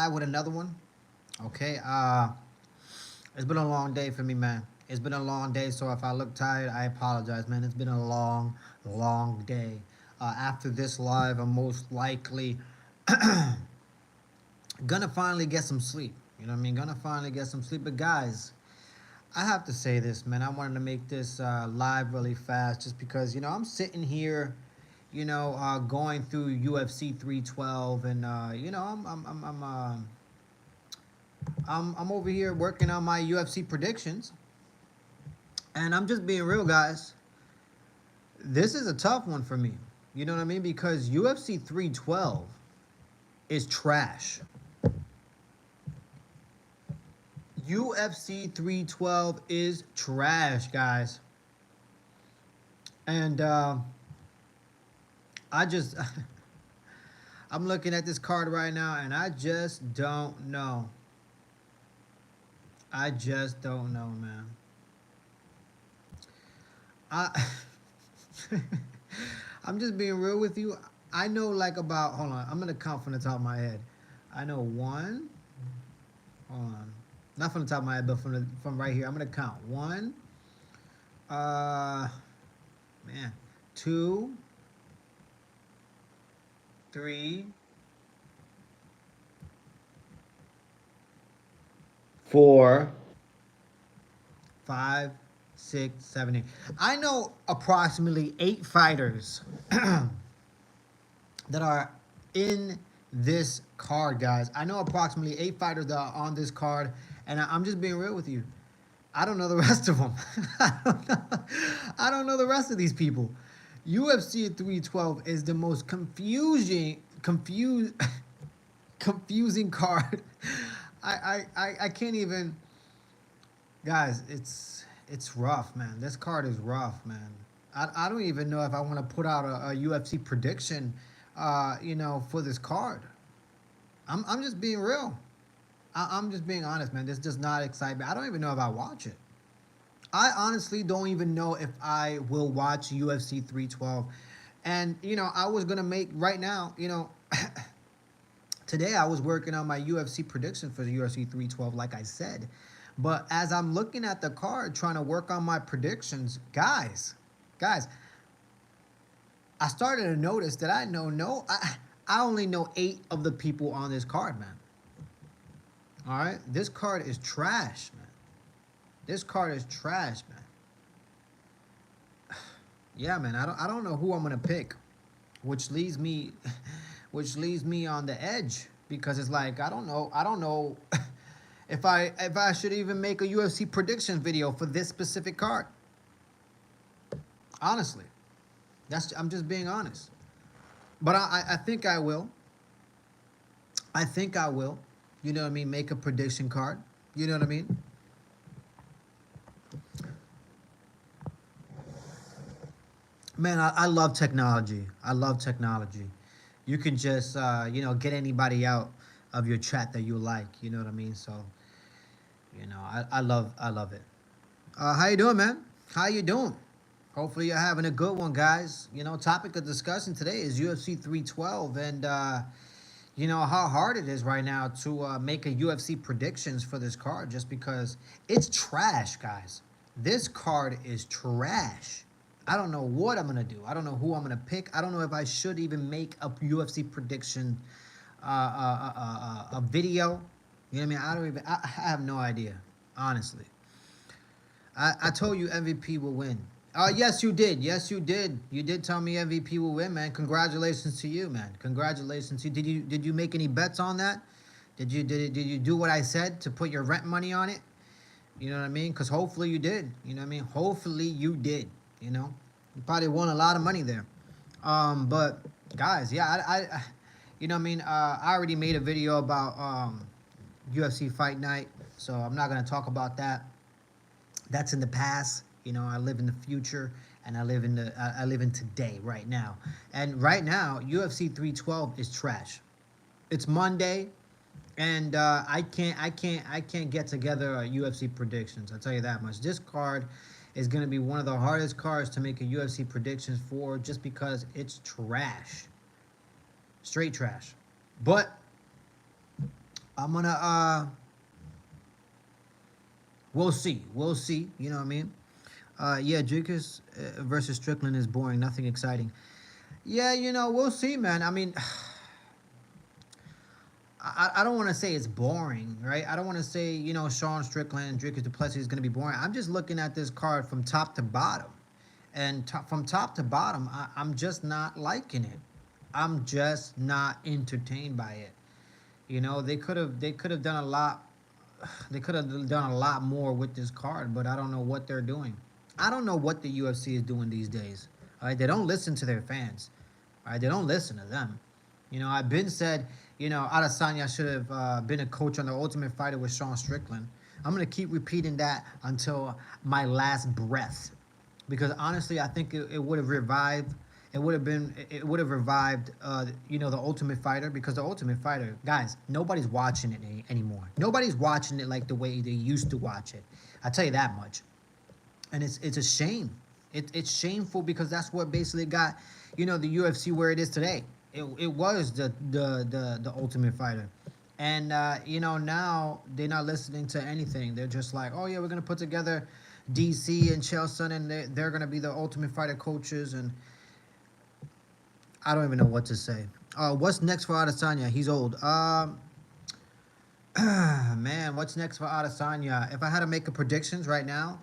live with another one. Okay. It's been a long day for me, man. It's been a long day, so if I look tired, I apologize, man. It's been a long, long day. After this live, I'm most likely gonna finally get some sleep. You know what I mean? Gonna finally get some sleep. But guys, I have to say this, man. I wanted to make this live really fast, just because I'm sitting here, going through UFC 312, and I'm over here working on my UFC predictions, and I'm just being real, guys. This is a tough one for me. You know what I mean? Because UFC 312 is trash. UFC 312 is trash, guys. And I just, I'm looking at this card right now, and I just don't know. I just don't know, man. I, I'm just being real with you. I know like about, hold on, I'm gonna count from the top of my head. I know one, hold on, not from the top of my head, but from right here. I'm gonna count one, uh, man, two, three, four, five, six, seven, eight. I know approximately 8 fighters that are in this card, guys. I know approximately 8 fighters that are on this card, and I'm just being real with you. I don't know the rest of them. I don't know the rest of these people. UFC 312 is the most confusing card. I can't even, guys. It's rough, man. This card is rough, man. I don't even know if I want to put out a UFC prediction, for this card. I'm just being real. I'm just being honest, man. This does not excite me. I don't even know if I watch it. I honestly don't even know if I will watch UFC 312. And, I was going to make right now, today I was working on my UFC prediction for the UFC 312, like I said. But as I'm looking at the card, trying to work on my predictions, guys, I started to notice that I only know 8 of the people on this card, man. All right? This card is trash, man. This card is trash, man. Yeah, man. I don't know who I'm gonna pick, which leaves me on the edge, because it's like I don't know if I should even make a UFC prediction video for this specific card. Honestly, I'm just being honest. But I think I will. I think I will. You know what I mean? Make a prediction card. You know what I mean? Man, I love technology. I love technology. You can just, get anybody out of your chat that you like. You know what I mean? So, I love it. How you doing, man? How you doing? Hopefully you're having a good one, guys. Topic of discussion today is UFC 312, and how hard it is right now to make a UFC predictions for this card, just because it's trash, guys. This card is trash. I don't know what I'm gonna do. I don't know who I'm gonna pick. I don't know if I should even make a UFC prediction, a video. You know what I mean? I have no idea, honestly. I told you MVP will win. Yes, you did. Yes, you did. You did tell me MVP will win, man. Congratulations to you, man. Congratulations to you. Did you make any bets on that? Did you do what I said to put your rent money on it? You know what I mean? Because hopefully you did. You know what I mean? Hopefully you did. You probably won a lot of money there. But guys, yeah, I you know what I mean? I already made a video about UFC Fight Night, so I'm not gonna talk about that. That's in the past. I live in the future, and I live in today, right now. And right now, UFC 312 is trash. It's Monday, and I can't get together UFC predictions. I'll tell you that much. This card is going to be one of the hardest cards to make a UFC predictions for, just because it's trash, straight trash. But I'm gonna we'll see. We'll see. You know what I mean? Yeah, Dricus versus Strickland is boring. Nothing exciting. Yeah, we'll see, man. I mean, I don't want to say it's boring, right? I don't want to say, Sean Strickland and Dricus Duplessis is going to be boring. I'm just looking at this card from top to bottom. And from top to bottom, I'm just not liking it. I'm just not entertained by it. They could have done a lot. They could have done a lot more with this card, but I don't know what they're doing. I don't know what the UFC is doing these days. All right, they don't listen to their fans. All right, they don't listen to them. I've been said, Adesanya should have been a coach on the Ultimate Fighter with Sean Strickland. I'm gonna keep repeating that until my last breath, because honestly, I think it would have revived. It would have revived, the Ultimate Fighter, because the Ultimate Fighter, guys, nobody's watching it anymore. Nobody's watching it like the way they used to watch it. I tell you that much. And it's a shame. It's shameful, because that's what basically got, the UFC where it is today. It was the Ultimate Fighter. And now they're not listening to anything. They're just like, oh yeah, we're gonna put together DC and Chael Sonnen, and they're gonna be the Ultimate Fighter coaches, and I don't even know what to say. What's next for Adesanya? He's old. Man, what's next for Adesanya? If I had to make a predictions right now,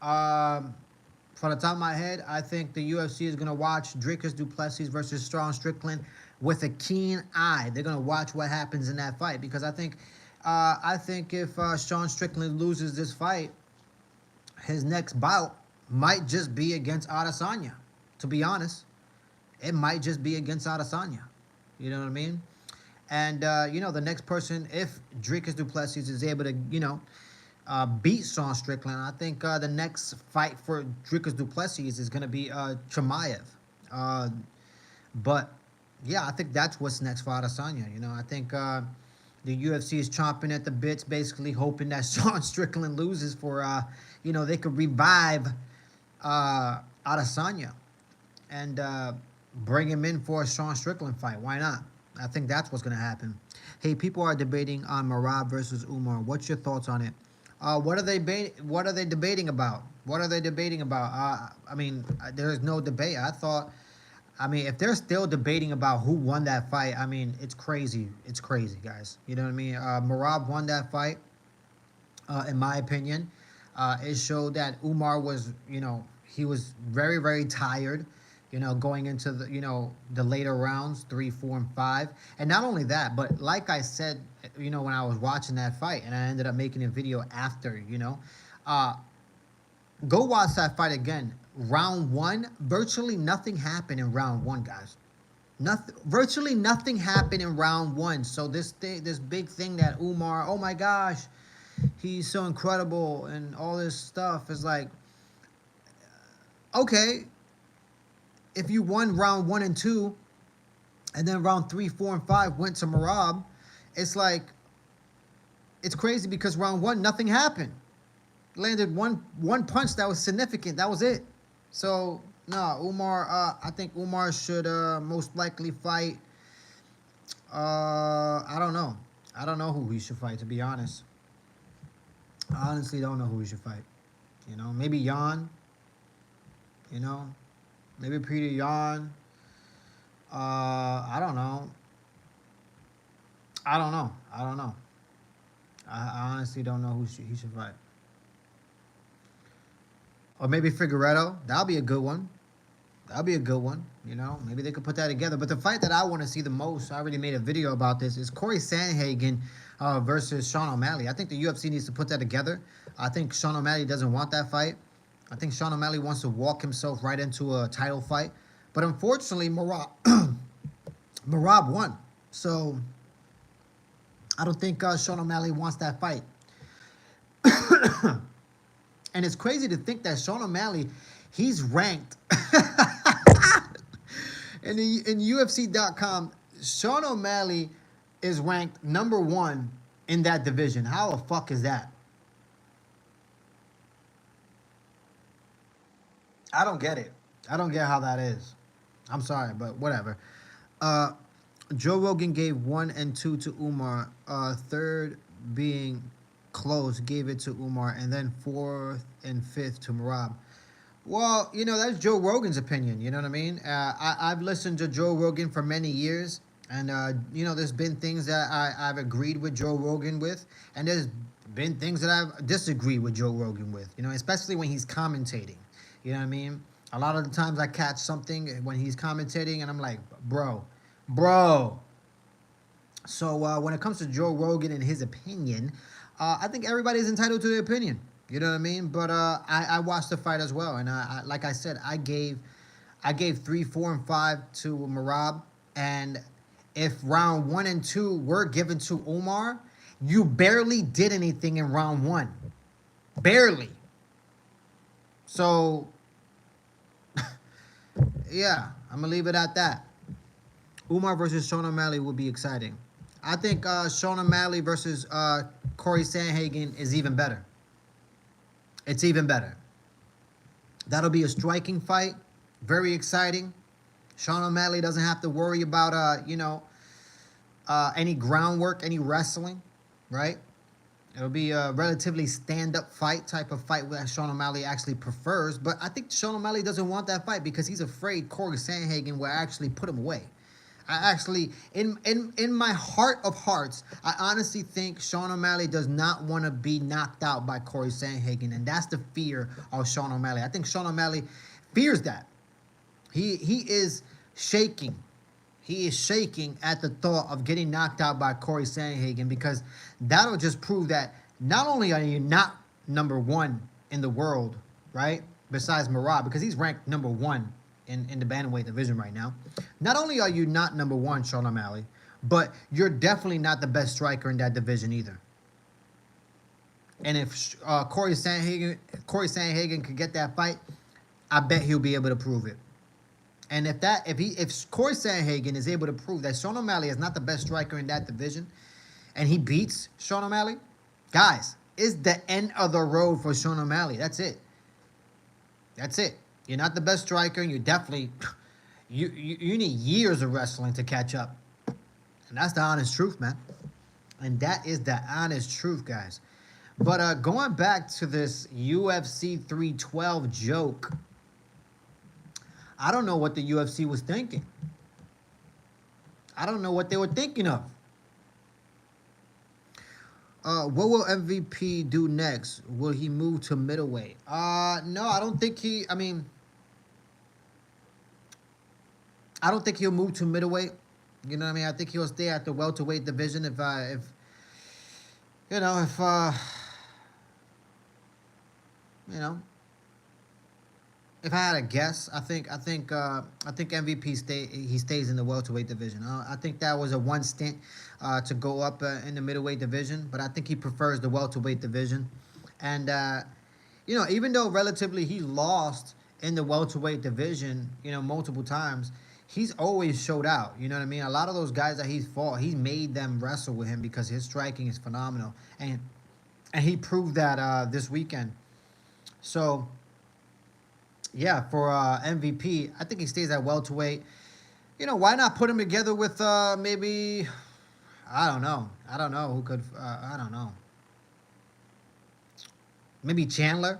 from the top of my head, I think the UFC is gonna watch Dricus Duplessis versus Sean Strickland with a keen eye. They're gonna watch what happens in that fight, because I think if Sean Strickland loses this fight, his next bout might just be against Adesanya. To be honest, it might just be against Adesanya. You know what I mean? And the next person, if Dricus Duplessis is able to, beat Sean Strickland, I think the next fight for Dricus Duplessis is going to be Chimaev. But yeah, I think that's what's next for Adesanya. I think the UFC is chomping at the bits, basically hoping that Sean Strickland loses for, they could revive Adesanya and bring him in for a Sean Strickland fight. Why not? I think that's what's going to happen. Hey, people are debating on Merab versus Umar. What's your thoughts on it? What are they debating about? What are they debating about? There's no debate. If they're still debating about who won that fight, it's crazy. It's crazy, guys. You know what I mean? Merab won that fight, in my opinion. It showed that Umar was, he was very, very tired, going into the later rounds, 3, 4, and 5. And not only that, but like I said, when I was watching that fight, and I ended up making a video after, go watch that fight again. Round 1, virtually nothing happened in round 1, guys. Virtually nothing happened in round 1. So this big thing that Umar, oh my gosh, he's so incredible and all this stuff is like, okay, if you won round 1 and 2, and then round 3, 4, and 5 went to Merab, it's like, it's crazy, because round 1, nothing happened. Landed one punch that was significant. That was it. So no, Umar. I think Umar should most likely fight. I don't know. I don't know who he should fight, to be honest. I honestly don't know who he should fight. Maybe Jan. Maybe Peter Yan. I don't know. I don't know. I honestly don't know who he should fight. Or maybe Figueredo. That'll be a good one. Maybe they could put that together. But the fight that I want to see the most, I already made a video about this, is Corey Sandhagen versus Sean O'Malley. I think the UFC needs to put that together. I think Sean O'Malley doesn't want that fight. I think Sean O'Malley wants to walk himself right into a title fight. But unfortunately, Merab won. So I don't think Sean O'Malley wants that fight. And it's crazy to think that Sean O'Malley, he's ranked in UFC.com. Sean O'Malley is ranked number 1 in that division. How the fuck is that? I don't get it. I don't get how that is. I'm sorry, but whatever. Joe Rogan gave 1 and 2 to Umar. third being close, gave it to Umar, and then fourth and fifth to Marab. Well, that's Joe Rogan's opinion. You know what I mean? I've listened to Joe Rogan for many years, and there's been things that I've agreed with Joe Rogan with, and there's been things that I've disagreed with Joe Rogan with. Especially when he's commentating. You know what I mean? A lot of the times I catch something when he's commentating, and I'm like, bro. So when it comes to Joe Rogan and his opinion, I think everybody's entitled to their opinion. You know what I mean? But I watched the fight as well, and like I said, I gave 3, 4, and 5 to Marab, and if round 1 and 2 were given to Umar, you barely did anything in round 1, barely. So yeah, I'm gonna leave it at that. Umar versus Sean O'Malley will be exciting. I think Sean O'Malley versus Corey Sandhagen is even better. It's even better. That'll be a striking fight. Very exciting. Sean O'Malley doesn't have to worry about, any groundwork, any wrestling, right? It'll be a relatively stand-up fight type of fight that Sean O'Malley actually prefers. But I think Sean O'Malley doesn't want that fight because he's afraid Corey Sandhagen will actually put him away. I actually, in my heart of hearts, I honestly think Sean O'Malley does not want to be knocked out by Corey Sandhagen, and that's the fear of Sean O'Malley. I think Sean O'Malley fears that. He is shaking. He is shaking at the thought of getting knocked out by Corey Sandhagen because that'll just prove that not only are you not number 1 in the world, right, besides Marab, because he's ranked number 1 in the Bantamweight division right now. Not only are you not number 1, Sean O'Malley, but you're definitely not the best striker in that division either. And if Corey Sandhagen could get that fight, I bet he'll be able to prove it. And if Corey Sandhagen is able to prove that Sean O'Malley is not the best striker in that division, and he beats Sean O'Malley, guys, it's the end of the road for Sean O'Malley. That's it. That's it. You're not the best striker, and you're definitely you need years of wrestling to catch up. And that's the honest truth, man. And that is the honest truth, guys. But going back to this UFC 312 joke, I don't know what the UFC was thinking. I don't know what they were thinking of. What will MVP do next? Will he move to middleweight? No, I don't think he... I don't think he'll move to middleweight. You know what I mean? I think he'll stay at the welterweight division if I had a guess, I think MVP stays in the welterweight division. I think that was a one stint to go up in the middleweight division, but I think he prefers the welterweight division. And even though relatively he lost in the welterweight division, multiple times, he's always showed out. You know what I mean? A lot of those guys that he's fought, he's made them wrestle with him because his striking is phenomenal, and he proved that this weekend. So. Yeah, for MVP, I think he stays at welterweight. Why not put him together with maybe, I don't know who could, I don't know. Maybe Chandler.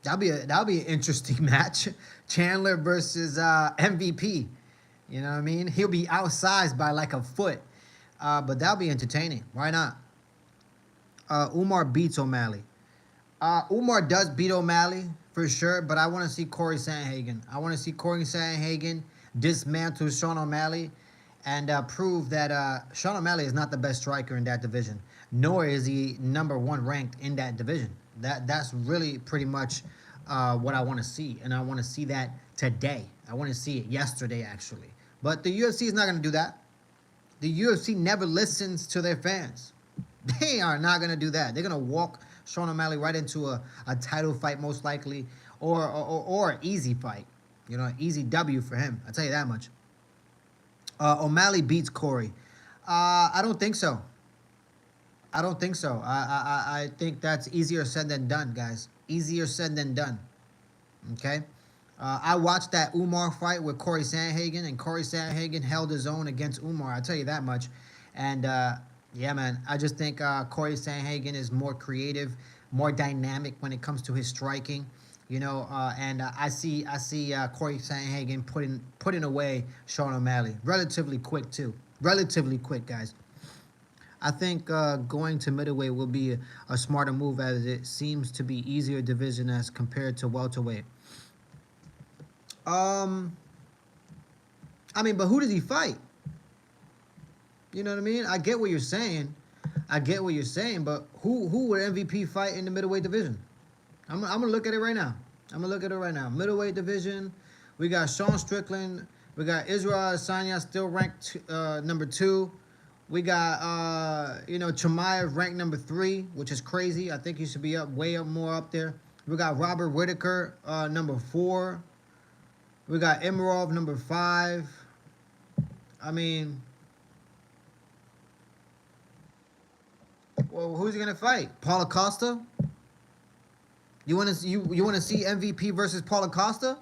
That'll be an interesting match. Chandler versus MVP. You know what I mean? He'll be outsized by like a foot, but that'll be entertaining. Why not? Umar beats O'Malley. Umar does beat O'Malley. For sure, but I want to see Corey Sandhagen. I want to see Corey Sandhagen dismantle Sean O'Malley and prove that Sean O'Malley is not the best striker in that division, nor is he number 1 ranked in that division. That's really pretty much what I want to see, and I want to see that today. I want to see it yesterday, actually. But the UFC is not going to do that. The UFC never listens to their fans. They are not going to do that. They're going to walk Sean O'Malley right into a title fight, most likely, or an easy fight. An easy W for him. I'll tell you that much. O'Malley beats Corey. I don't think so. I think that's easier said than done, guys. Easier said than done. Okay? I watched that Umar fight with Corey Sandhagen, and Corey Sandhagen held his own against Umar. I'll tell you that much. And Yeah, man. I just think Corey Sandhagen is more creative, more dynamic when it comes to his striking. And I see Corey Sandhagen putting away Sean O'Malley relatively quick too. Relatively quick, guys. I think going to middleweight will be a smarter move as it seems to be easier division as compared to welterweight. Um, I mean, but who does he fight? You know what I mean? I get what you're saying. I get what you're saying, but who would MVP fight in the middleweight division? I'm gonna look at it right now. I'm gonna look at it right now. Middleweight division, we got Sean Strickland, we got Israel Adesanya still ranked number 2. We got Chimaev ranked number 3, which is crazy. I think he should be up way up more up there. We got Robert Whitaker number 4. We got Emirov number 5. I mean, well, who's he gonna fight? Paulo Costa? You want to see MVP versus Paulo Costa?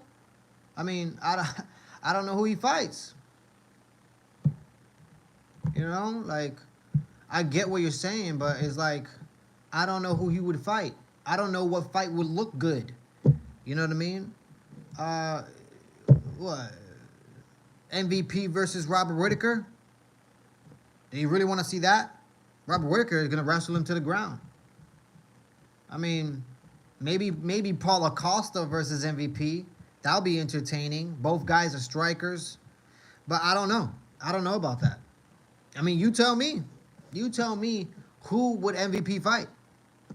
I mean, I don't know who he fights. Like I get what you're saying, but it's like I don't know who he would fight. I don't know what fight would look good. You know what I mean? Uh, what? MVP versus Robert Whitaker? Do you really want to see that? Robert Whitaker is gonna wrestle him to the ground. I mean, maybe Paulo Costa versus MVP. That'll be entertaining. Both guys are strikers, but I don't know. I don't know about that. I mean, you tell me. You tell me who would MVP fight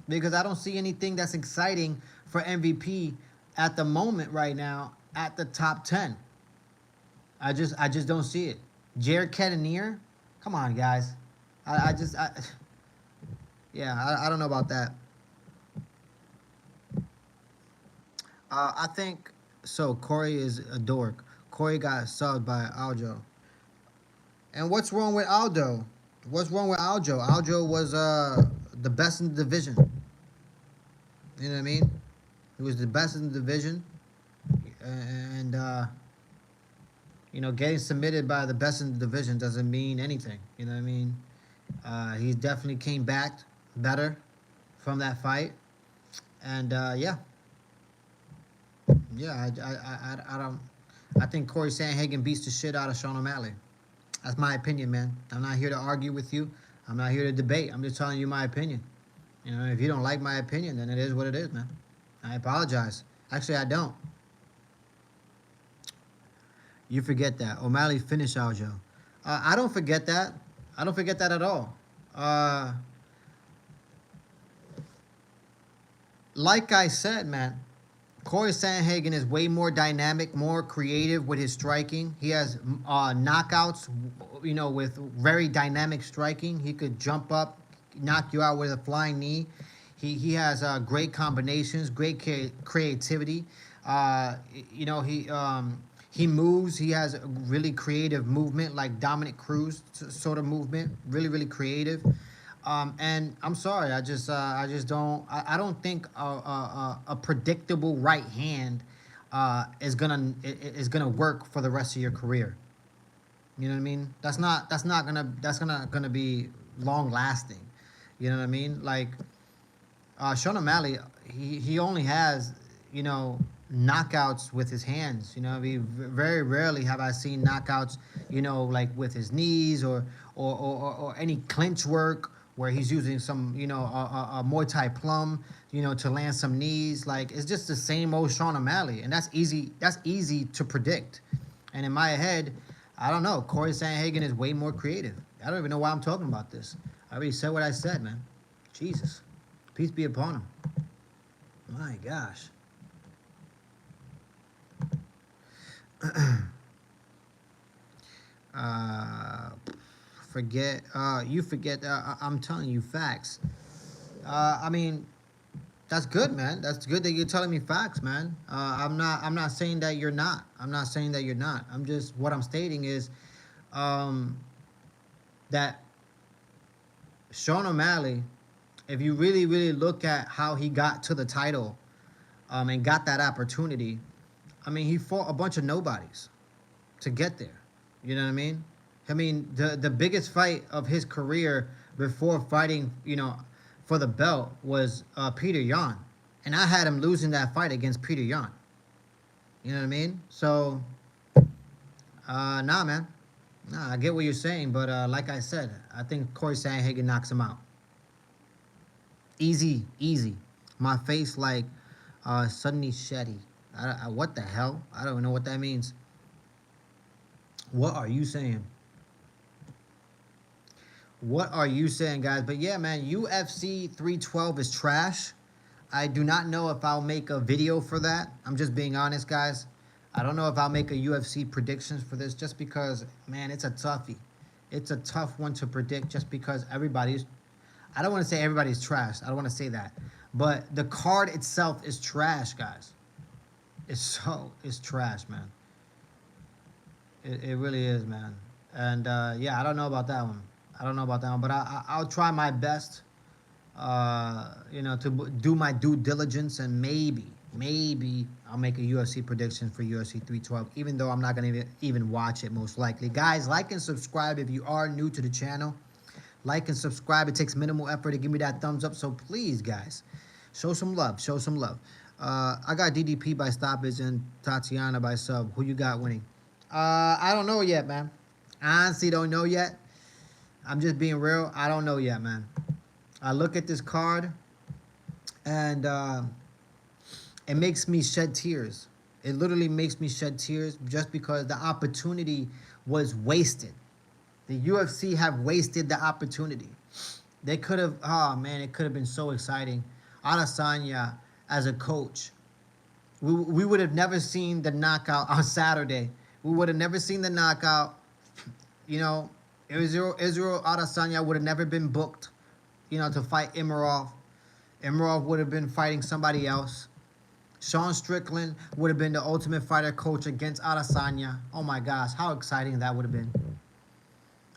because I don't see anything that's exciting for MVP at the moment right now at the top 10. I just don't see it. Jared Cannonier? Come on, guys. I don't know about that. I think so. Corey is a dork. Corey got subbed by Aljo. And what's wrong with Aldo? What's wrong with Aljo? Aljo was the best in the division. You know what I mean? He was the best in the division, and getting submitted by the best in the division doesn't mean anything. You know what I mean? He definitely came back better from that fight, and I don't. I think Corey Sandhagen beats the shit out of Sean O'Malley. That's my opinion, man. I'm not here to argue with you. I'm not here to debate. I'm just telling you my opinion. If you don't like my opinion, then it is what it is, man. I apologize. Actually, I don't. You forget that. O'Malley finished Aljo. I don't forget that. I don't forget that at all. Like I said, man, Corey Sandhagen is way more dynamic, more creative with his striking. He has knockouts, with very dynamic striking. He could jump up, knock you out with a flying knee. He has great combinations, great creativity. He moves. He has a really creative movement, like Dominic Cruz sort of movement. Really, really creative. And I'm sorry, I don't think a predictable right hand is gonna work for the rest of your career. You know what I mean? That's not gonna be long lasting. You know what I mean? Like Sean O'Malley, he only has knockouts with his hands. Very rarely have I seen knockouts. Like with his knees or any clinch work where he's using some, a Muay Thai plum, to land some knees. Like, it's just the same old Sean O'Malley, and that's easy. That's easy to predict. And in my head, I don't know. Corey Sandhagen is way more creative. I don't even know why I'm talking about this. I already said what I said, man. Jesus, peace be upon him. My gosh. You forget. I'm telling you facts. I mean, that's good, man. That's good that you're telling me facts, man. I'm not saying that you're not. I'm not saying that you're not. What I'm stating is, that Sean O'Malley, if you really, really look at how he got to the title, and got that opportunity, I mean, he fought a bunch of nobodies to get there. You know what I mean? I mean, the biggest fight of his career before fighting, for the belt was Peter Yan, and I had him losing that fight against Peter Yan. You know what I mean? So, nah, man. Nah, I get what you're saying, but like I said, I think Corey Sandhagen knocks him out. Easy, easy. My face like suddenly sheddy. What the hell? I don't know what that means. What are you saying? What are you saying, guys? But yeah, man, UFC 312 is trash. I do not know if I'll make a video for that. I'm just being honest, guys. I don't know if I'll make a UFC predictions for this just because, man, it's a toughie. It's a tough one to predict just because everybody's... I don't want to say everybody's trash. I don't want to say that. But the card itself is trash, guys. It's trash, man. It really is, man. And, yeah, I don't know about that one. I don't know about that one. But I'll try my best, to do my due diligence, and maybe I'll make a UFC prediction for UFC 312, even though I'm not going to even watch it, most likely. Guys, like and subscribe if you are new to the channel. Like and subscribe. It takes minimal effort to give me that thumbs up. So please, guys, show some love. Show some love. I got DDP by stoppage and Tatiana by sub. Who you got winning? I don't know yet, man. I honestly don't know yet. I'm just being real. I don't know yet, man. I look at this card, and it makes me shed tears. It literally makes me shed tears just because the opportunity was wasted. The UFC have wasted the opportunity. They could have, oh man, it could have been so exciting. Adesanya as a coach. We would have never seen the knockout on Saturday. We would have never seen the knockout. Israel Adesanya would have never been booked, to fight Imrov. Imrov would have been fighting somebody else. Sean Strickland would have been the Ultimate Fighter coach against Adesanya. Oh my gosh, how exciting that would have been.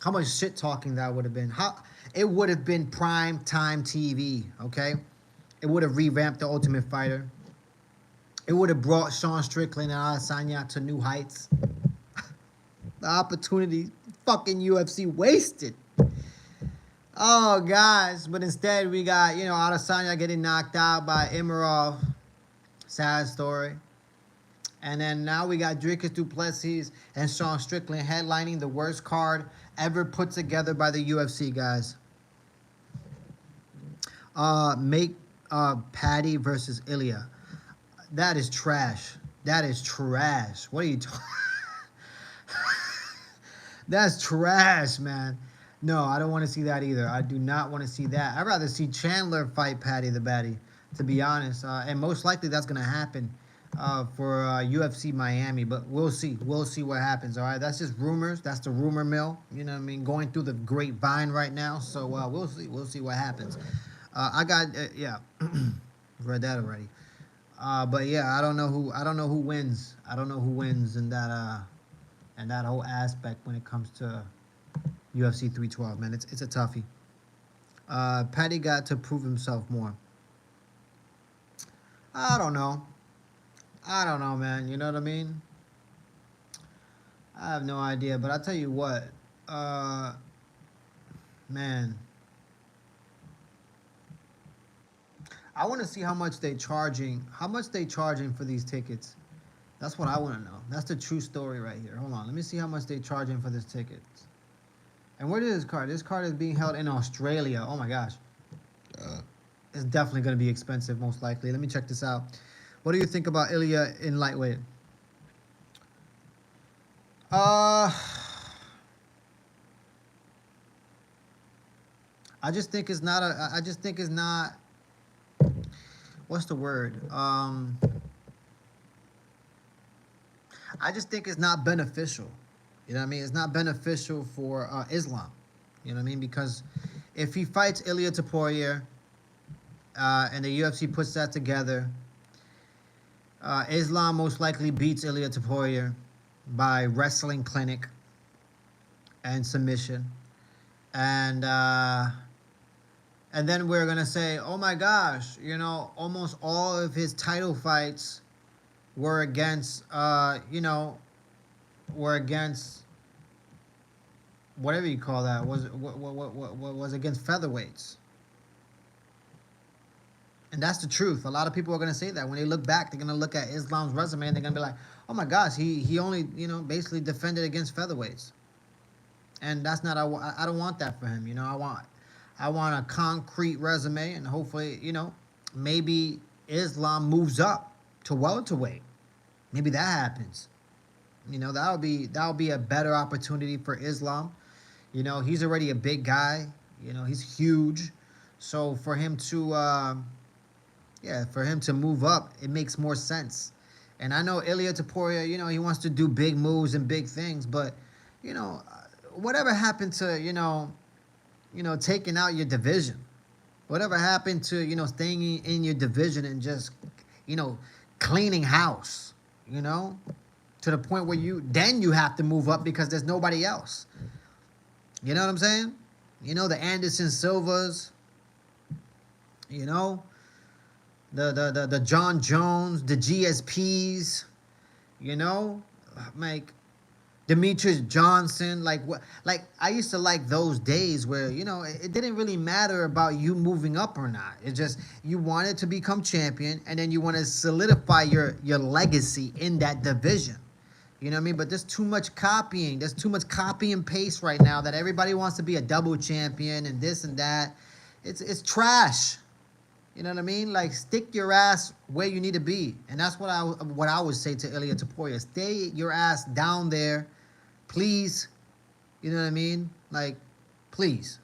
How much shit talking that would have been. It would have been prime time TV, okay? It would have revamped the Ultimate Fighter. It would have brought Sean Strickland and Adesanya to new heights. The opportunity, fucking UFC wasted. Oh, guys. But instead, we got, Adesanya getting knocked out by Imrov. Sad story. And then now we got Dricus du Plessis and Sean Strickland headlining the worst card ever put together by the UFC, guys. Make Paddy versus Ilya. That is trash. That is trash. What are you talking? That's trash, man. No, I don't want to see that either. I do not want to see that. I'd rather see Chandler fight Paddy the Baddy, to be honest. And most likely that's going to happen for UFC Miami. But we'll see. We'll see what happens, all right? That's just rumors. That's the rumor mill, you know what I mean? Going through the grapevine right now. So we'll see. We'll see what happens. I got, yeah, read that already. But yeah, I don't know who wins. I don't know who wins in that whole aspect when it comes to UFC 312, man. It's a toughie. Paddy got to prove himself more. I don't know. I don't know, man. You know what I mean? I have no idea. But I'll tell you what. Man. I want to see how much they charging for these tickets. That's what I want to know. That's the true story right here. Hold on. Let me see how much they charging for this ticket. And where is this card? This card is being held in Australia. Oh my gosh. It's definitely going to be expensive, most likely. Let me check this out. What do you think about Ilya in lightweight? I just think it's not what's the word? I just think it's not beneficial. You know what I mean? It's not beneficial for Islam. You know what I mean? Because if he fights Ilia Topuria and the UFC puts that together, Islam most likely beats Ilia Topuria by wrestling clinic and submission. And then we're going to say, oh my gosh, almost all of his title fights were against, whatever you call that, what was against featherweights. And that's the truth. A lot of people are gonna say that when they look back, they're gonna look at Islam's resume and they're gonna be like, "Oh my gosh, he only basically defended against featherweights." And that's not I don't want that for him. I want a concrete resume, and hopefully maybe Islam moves up to welterweight. Maybe that happens. That'll be a better opportunity for Islam. He's already a big guy. He's huge. So for him to move up, it makes more sense. And I know Ilia Topuria, he wants to do big moves and big things, but you know, whatever happened to taking out your division? Whatever happened to staying in your division and just cleaning house? To the point where you have to move up because there's nobody else. You know what I'm saying? The Anderson Silvas. The John Jones, the GSPs. Like Demetrius Johnson, like I used to like those days where it didn't really matter about you moving up or not. It's just you wanted to become champion, and then you want to solidify your legacy in that division. You know what I mean? But there's too much copying. There's too much copy and paste right now that everybody wants to be a double champion and this and that. It's trash. You know what I mean? Like, stick your ass where you need to be, and that's what I would say to Ilia Topuria. Stay your ass down there. Please, you know what I mean? Like, please.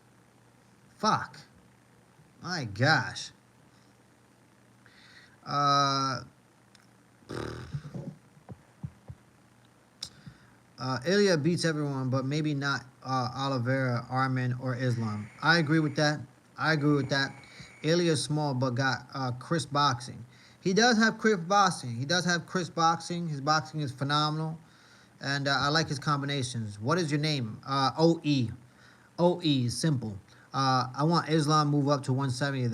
Fuck. My gosh. Ilya beats everyone, but maybe not Oliveira, Arman, or Islam. I agree with that. Ilya's small, but got crisp boxing. He does have crisp boxing. His boxing is phenomenal. And I like his combinations. What is your name? OE. OE is simple. I want Islam move up to 170.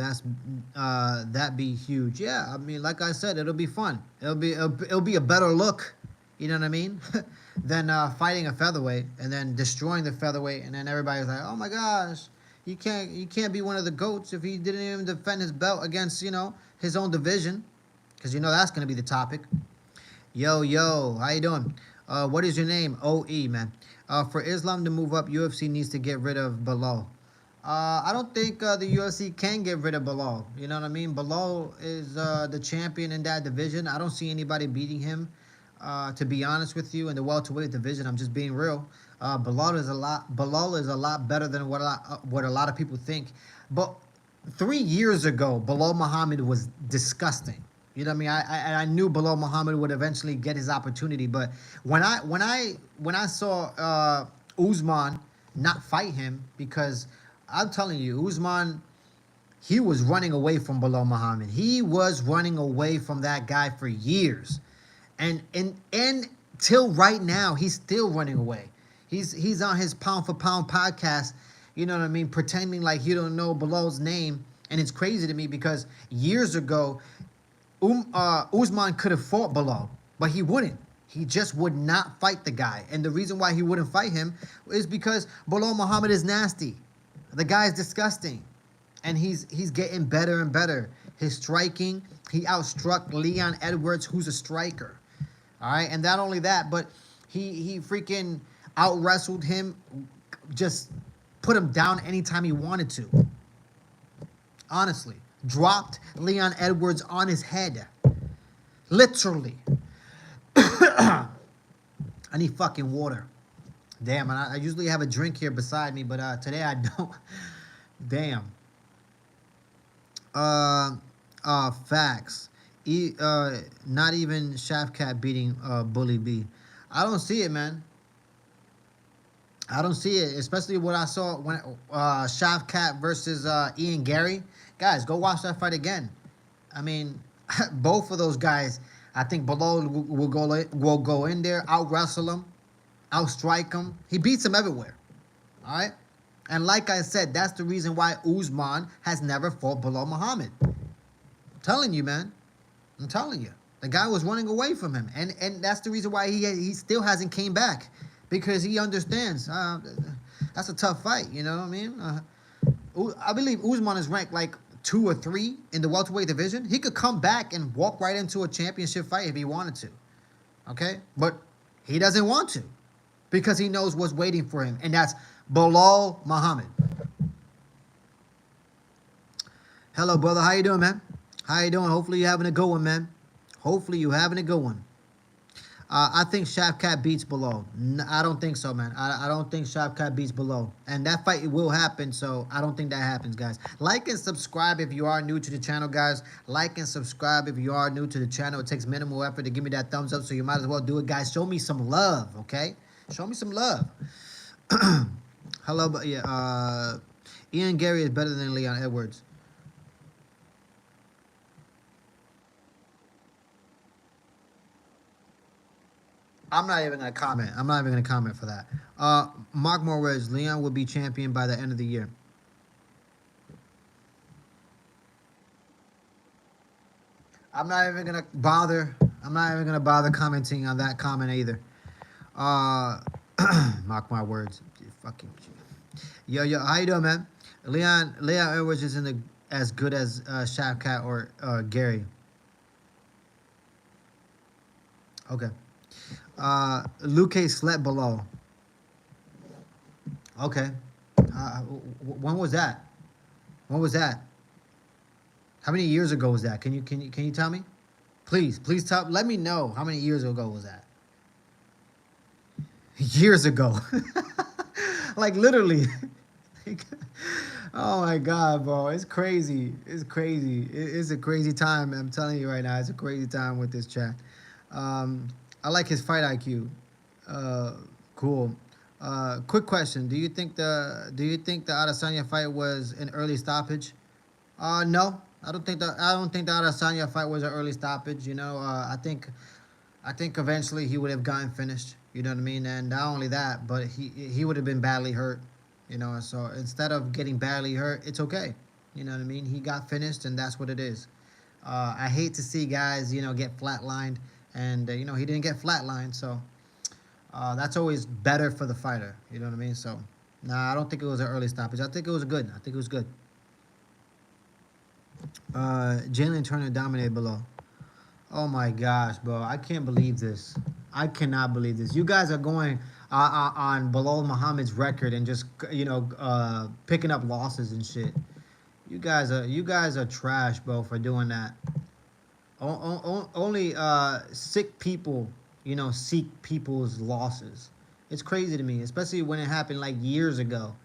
That'd be huge. Yeah, I mean, like I said, it'll be fun. It'll be a better look. You know what I mean? Than fighting a featherweight and then destroying the featherweight, and then everybody's like, "Oh my gosh, he can't be one of the GOATs if he didn't even defend his belt against his own division," because that's gonna be the topic. Yo, how you doing? What is your name? OE, man. For Islam to move up, UFC needs to get rid of Belal. I don't think the UFC can get rid of Belal. You know what I mean? Belal is the champion in that division. I don't see anybody beating him. To be honest with you, in the welterweight division, I'm just being real. Belal is a lot better than what a lot of people think. But 3 years ago, Belal Muhammad was disgusting. You know what I mean? I knew Belal Muhammad would eventually get his opportunity, but when I saw Usman not fight him, because I'm telling you, Usman, he was running away from Belal Muhammad. He was running away from that guy for years. And till right now, he's still running away. He's on his pound for pound podcast, you know what I mean, pretending like he don't know Belal's name. And it's crazy to me because years ago, Usman could have fought Belal, but he wouldn't. He just would not fight the guy. And the reason why he wouldn't fight him is because Belal Muhammad is nasty. The guy is disgusting. And he's getting better and better. His striking, he outstruck Leon Edwards, who's a striker. All right, and not only that, but he freaking out-wrestled him, just put him down anytime he wanted to. Honestly. Dropped Leon Edwards on his head. Literally. I need fucking water. Damn, and I usually have a drink here beside me, but today I don't. Damn. Facts. Not even Shafkat beating Bully B. I don't see it, man. I don't see it, especially what I saw when Shafkat versus Ian Gary. Guys, go watch that fight again. I mean, both of those guys, I think Belal will go in there, out-wrestle him, out-strike him. He beats him everywhere. All right? And like I said, that's the reason why Usman has never fought Belal Muhammad. I'm telling you, man. I'm telling you. The guy was running away from him. And that's the reason why he still hasn't came back. Because he understands. That's a tough fight. You know what I mean? I believe Usman is ranked like 2 or 3 in the welterweight division. He could come back and walk right into a championship fight if he wanted to. Okay, but he doesn't want to because he knows what's waiting for him, and that's Bilal Muhammad. Hello, brother. How you doing, man? How you doing? Hopefully you're having a good one, man. Hopefully you're having a good one. I think Shavkat beats Bilal. I don't think so, man. I don't think Shavkat beats Bilal. And that fight will happen, so I don't think that happens, guys. Like and subscribe if you are new to the channel, guys. Like and subscribe if you are new to the channel. It takes minimal effort to give me that thumbs up, so you might as well do it, guys. Show me some love, okay? Show me some love. Hello, but yeah, Ian Gary is better than Leon Edwards. I'm not even gonna comment. I'm not even gonna comment for that. Mark Morez, Leon will be champion by the end of the year. I'm not even gonna bother. I'm not even gonna bother commenting on that comment either. Mark my words. Fucking yo, how you doing, man? Leon Edwards isn't as good as Shavkat or Gary. Okay. Luke slept below. Okay. When was that? When was that? How many years ago was that? Can you tell me? Please let me know how many years ago was that? Years ago. Like literally. Oh my God, bro. It's crazy. It's crazy. It's a crazy time. I'm telling you right now. It's a crazy time with this chat. I like his fight IQ. Cool. Quick question: Do you think the Adesanya fight was an early stoppage? No, I don't think the Adesanya fight was an early stoppage. You know, I think eventually he would have gotten finished. You know what I mean? And not only that, but he would have been badly hurt. You know, so instead of getting badly hurt, it's okay. You know what I mean? He got finished, and that's what it is. I hate to see guys, you know, get flatlined, and you know he didn't get flatlined, so that's always better for the fighter. You know what I mean? So, nah, I don't think it was an early stoppage. I think it was good. I think it was good. Jalen Turner dominated below. Oh my gosh, bro! I can't believe this. I cannot believe this. You guys are going on Bilal Muhammad's record and just picking up losses and shit. You guys are trash, bro, for doing that. Only sick people, you know, seek people's losses. It's crazy to me, especially when it happened like years ago.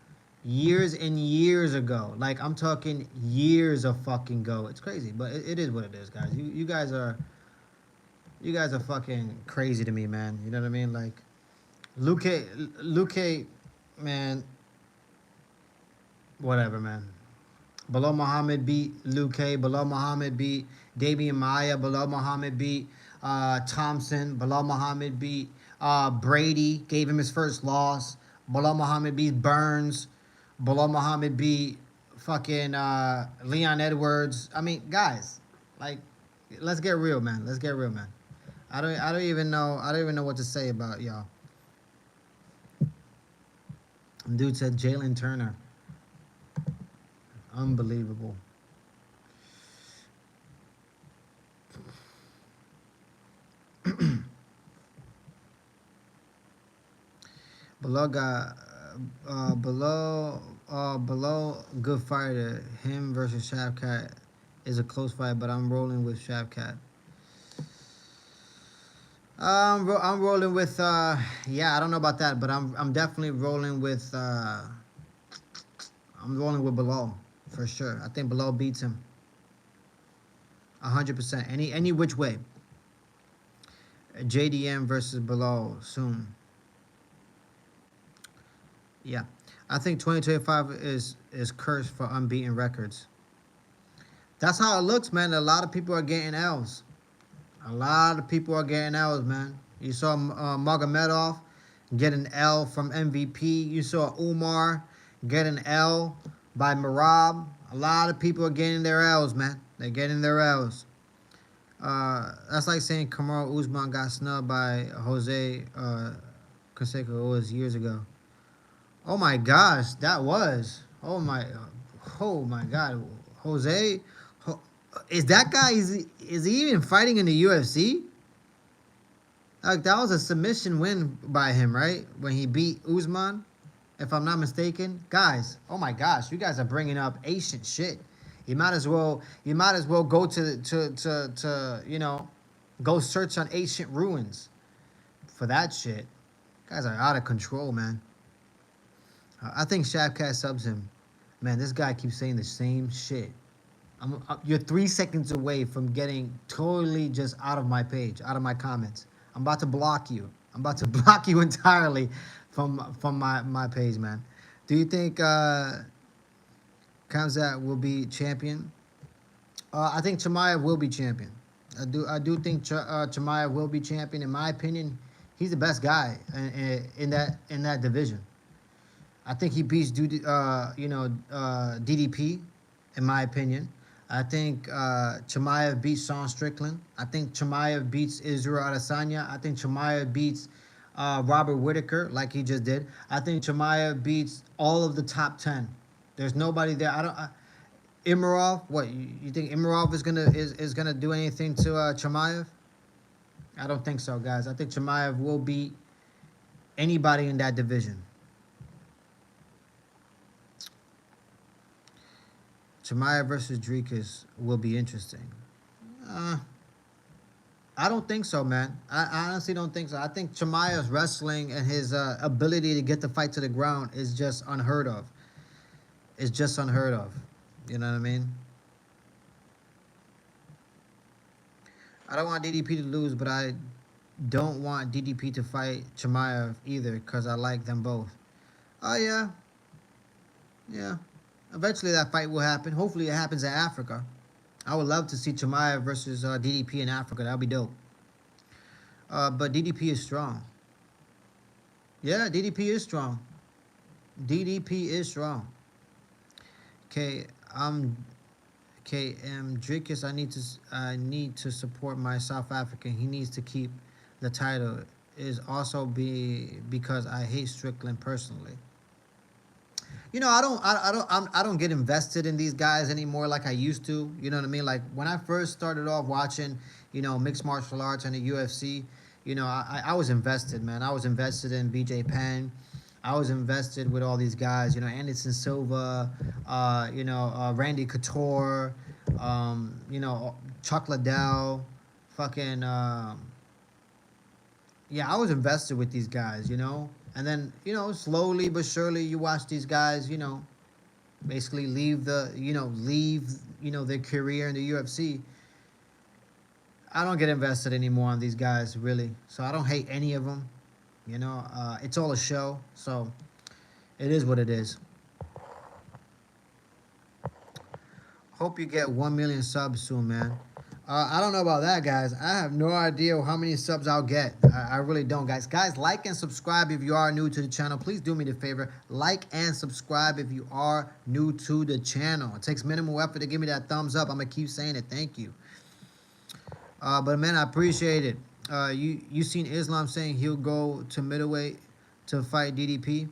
Years and years ago. Like, I'm talking years of fucking go. It's crazy, but it is what it is, guys. You guys are fucking crazy to me, man. You know what I mean? Like, Luke, man, whatever, man. Bilal Muhammad beat Luke. Bilal Muhammad beat Damian Maia. Bilal Muhammad beat Thompson. Bilal Muhammad beat Brady. Gave him his first loss. Bilal Muhammad beat Burns. Bilal Muhammad beat fucking Leon Edwards. I mean, guys, like, let's get real, man. Let's get real, man. I don't even know what to say about y'all. Dude said Jalen Turner. Unbelievable. Below got below good fighter. Him versus Shavkat is a close fight, but I'm rolling with Shavkat. I'm rolling with yeah, I don't know about that, but I'm definitely rolling with I'm rolling with Bilal for sure. I think Bilal beats him 100%. Any which way. JDM versus Bilal soon. Yeah, I think 2025 is cursed for unbeaten records. That's how it looks, man. A lot of people are getting L's. A lot of people are getting L's, man. You saw Magomedov get an L from MVP. You saw Umar get an L by Marab. A lot of people are getting their L's, man. They're getting their L's. That's like saying Kamaru Usman got snubbed by Jose Canseco. It was years ago. Oh my gosh, that was. Oh my God, Jose. Ho, is that guy? Is he even fighting in the UFC? Like that was a submission win by him, right? When he beat Usman, if I'm not mistaken. Guys, oh my gosh, you guys are bringing up ancient shit. You might as well go to go search on ancient ruins for that shit. Guys are out of control, man. I think Shavkat subs him. Man, this guy keeps saying the same shit. You're 3 seconds away from getting totally just out of my page, out of my comments. I'm about to block you. I'm about to block you entirely from my page, man. Do you think Kamzat will be champion? I think Chimaev will be champion. I do think Chimaev will be champion. In my opinion, he's the best guy in that division. I think he beats DDP, in my opinion. I think Chimaev beats Sean Strickland. I think Chimaev beats Israel Adesanya. I think Chimaev beats Robert Whitaker, like he just did. I think Chimaev beats all of the top 10. There's nobody there. Imrov, what you think Imrov is gonna do anything to Chimaev? I don't think so, guys. I think Chimaev will beat anybody in that division. Chimaev versus Dricus will be interesting. I don't think so, man. I honestly don't think so. I think Chimaev's wrestling and his ability to get the fight to the ground is just unheard of. It's just unheard of. You know what I mean? I don't want DDP to lose, but I don't want DDP to fight Chimaev either because I like them both. Oh, yeah. Yeah. Eventually that fight will happen. Hopefully it happens in Africa. I would love to see Chimaev versus DDP in Africa. That would be dope. But DDP is strong. Yeah, DDP is strong. DDP is strong. Okay, KM Dricus, I need to support my South African. He needs to keep the title. Is also because I hate Strickland personally. I don't get invested in these guys anymore like I used to. You know what I mean? Like when I first started off watching, mixed martial arts and the UFC, I was invested, man. I was invested in BJ Penn. I was invested with all these guys, Anderson Silva, Randy Couture, Chuck Liddell, fucking, yeah, I was invested with these guys. And then, slowly but surely you watch these guys, basically leave their career in the UFC. I don't get invested anymore on these guys, really. So I don't hate any of them. It's all a show. So it is what it is. Hope you get 1 million subs soon, man. I don't know about that, guys. I have no idea how many subs I'll get. I really don't, guys. Guys, like and subscribe if you are new to the channel. Please do me the favor. Like and subscribe if you are new to the channel. It takes minimal effort to give me that thumbs up. I'm going to keep saying it. Thank you. But, man, I appreciate it. You seen Islam saying he'll go to middleweight to fight DDP?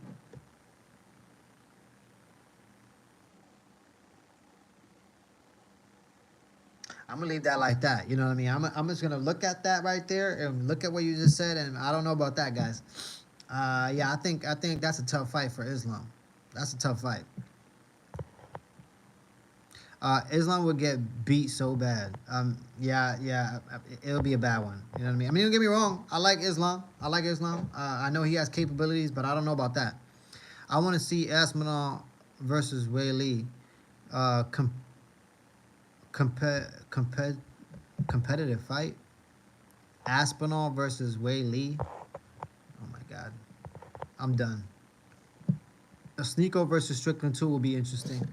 I'm gonna leave that like that. You know what I mean? I'm just gonna look at that right there and look at what you just said, and I don't know about that, guys. Yeah, I think that's a tough fight for Islam. That's a tough fight. Islam would get beat so bad. Yeah, it'll be a bad one. You know what I mean? I mean, don't get me wrong. I like Islam. I know he has capabilities, but I don't know about that. I want to see Aspinall versus Wei Lee. Competitive fight. Aspinall versus Wei Lee. Oh my God, I'm done. A Sneeko versus Strickland 2 will be interesting.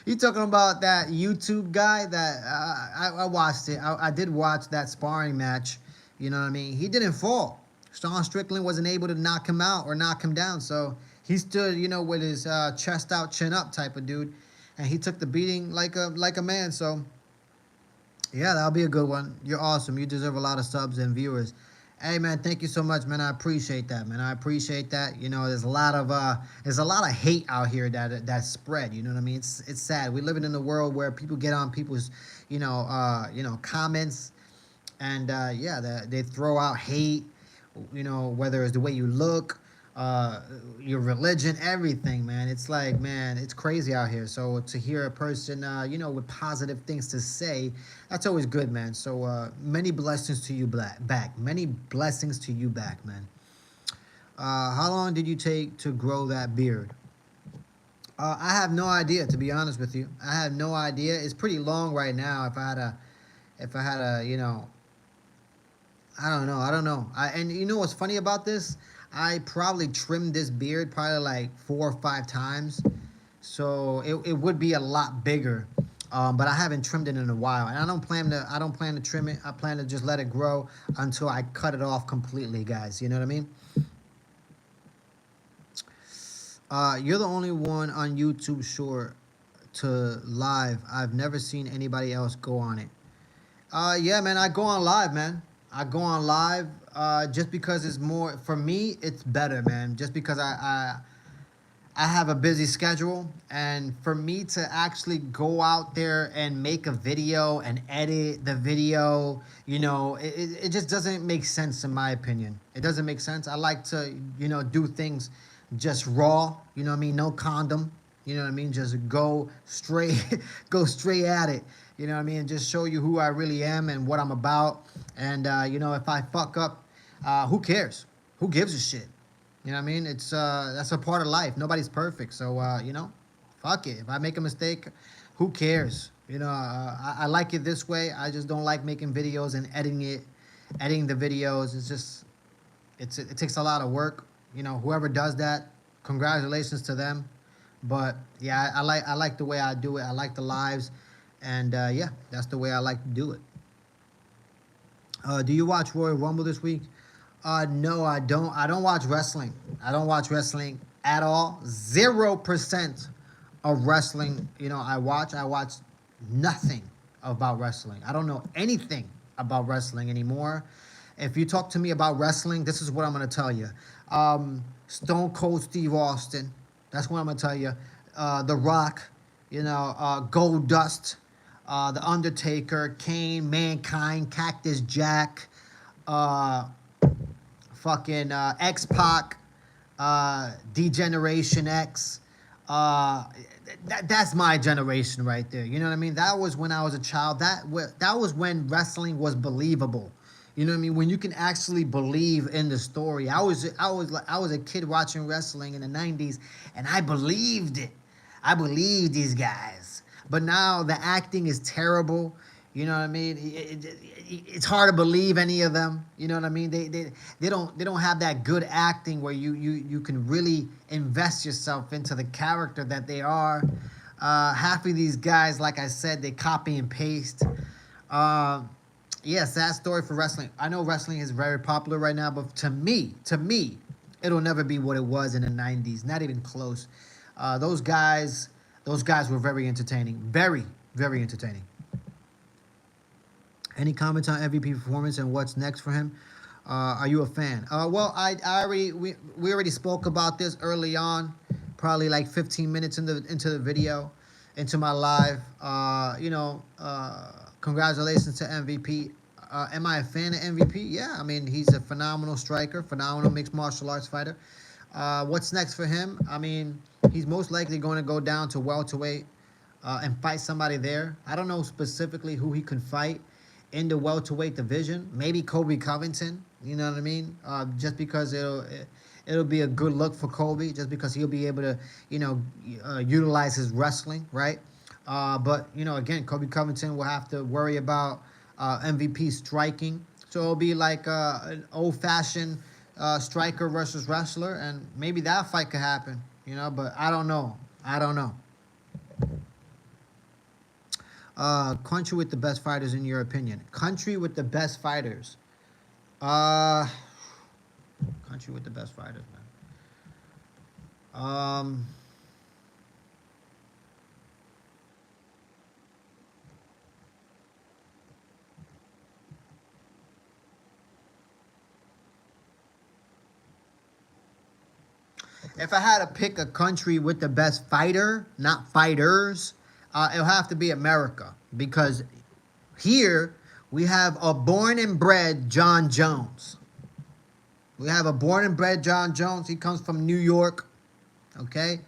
You talking about that YouTube guy that I watched it. I did watch that sparring match. You know what I mean? He didn't fall. Sean Strickland wasn't able to knock him out or knock him down. So he stood, with his chest out, chin up type of dude. And he took the beating like a man. So, yeah, that'll be a good one. You're awesome. You deserve a lot of subs and viewers. Hey man, thank you so much, man. I appreciate that, man. I appreciate that. You know, there's a lot of hate out here that spread. You know what I mean? It's sad. We're living in a world where people get on people's, comments, and yeah, they throw out hate. You know, whether it's the way you look, uh, your religion, everything, man. It's like, man, it's crazy out here. So to hear a person, with positive things to say, that's always good, man. So many blessings to you, back. Many blessings to you, back, man. How long did you take to grow that beard? I have no idea, to be honest with you. I have no idea. It's pretty long right now. If I had a, I don't know. I don't know. And you know what's funny about this? I probably trimmed this beard probably like 4 or 5 times, so it would be a lot bigger. But I haven't trimmed it in a while, and I don't plan to trim it. I plan to just let it grow until I cut it off completely, guys. You know what I mean? You're the only one on YouTube short to live. I've never seen anybody else go on it. Yeah, man, I go on live, man. I go on live just because it's more for me. It's better, man. Just because I have a busy schedule, and for me to actually go out there and make a video and edit the video, it just doesn't make sense in my opinion. It doesn't make sense. I like to, do things just raw. You know what I mean? No condom. You know what I mean? Just go straight, go straight at it. You know what I mean? Just show you who I really am and what I'm about. And if I fuck up, who cares? Who gives a shit? You know what I mean? It's that's a part of life. Nobody's perfect, so fuck it. If I make a mistake, who cares? I like it this way. I just don't like making videos and editing the videos. It's just it takes a lot of work. Whoever does that, congratulations to them. But yeah, I like the way I do it. I like the lives, and yeah, that's the way I like to do it. Do you watch Royal Rumble this week? No, I don't. I don't watch wrestling. I don't watch wrestling at all. 0% of wrestling. I watch. I watch nothing about wrestling. I don't know anything about wrestling anymore. If you talk to me about wrestling, this is what I'm gonna tell you. Stone Cold Steve Austin. That's what I'm gonna tell you. The Rock. Gold Dust. The Undertaker. Kane. Mankind. Cactus Jack. Uh, fucking X Pac, Degeneration X. Uh, that's my generation right there. You know what I mean? That was when I was a child. That was when wrestling was believable. You know what I mean? When you can actually believe in the story. I was a kid watching wrestling in the '90s, and I believed it. I believed these guys. But now the acting is terrible. You know what I mean? It's hard to believe any of them. You know what I mean? They don't have that good acting where you can really invest yourself into the character that they are. Half of these guys, like I said, they copy and paste. Uh, yeah, sad story for wrestling. I know wrestling is very popular right now, but to me, it'll never be what it was in the '90s. Not even close. Those guys were very entertaining. Very, very entertaining. Any comments on MVP performance and what's next for him? Are you a fan? Well, we already spoke about this early on, probably like 15 minutes into the video, into my live. Congratulations to MVP. Am I a fan of MVP? Yeah, I mean he's a phenomenal striker, phenomenal mixed martial arts fighter. What's next for him? I mean, he's most likely going to go down to welterweight and fight somebody there. I don't know specifically who he can fight in the welterweight division. Maybe Kobe Covington. You know what I mean? Just because it'll be a good look for Kobe, just because he'll be able to utilize his wrestling, right? But again, Kobe Covington will have to worry about MVP striking. So it'll be like an old-fashioned striker versus wrestler, and maybe that fight could happen. But I don't know. I don't know. Country with the best fighters in your opinion? Country with the best fighters. Uh, country with the best fighters, man. If I had to pick a country with the best fighter, not fighters, it'll have to be America. Because here we have a born and bred John Jones. We have a born and bred John Jones. He comes from New York. Okay?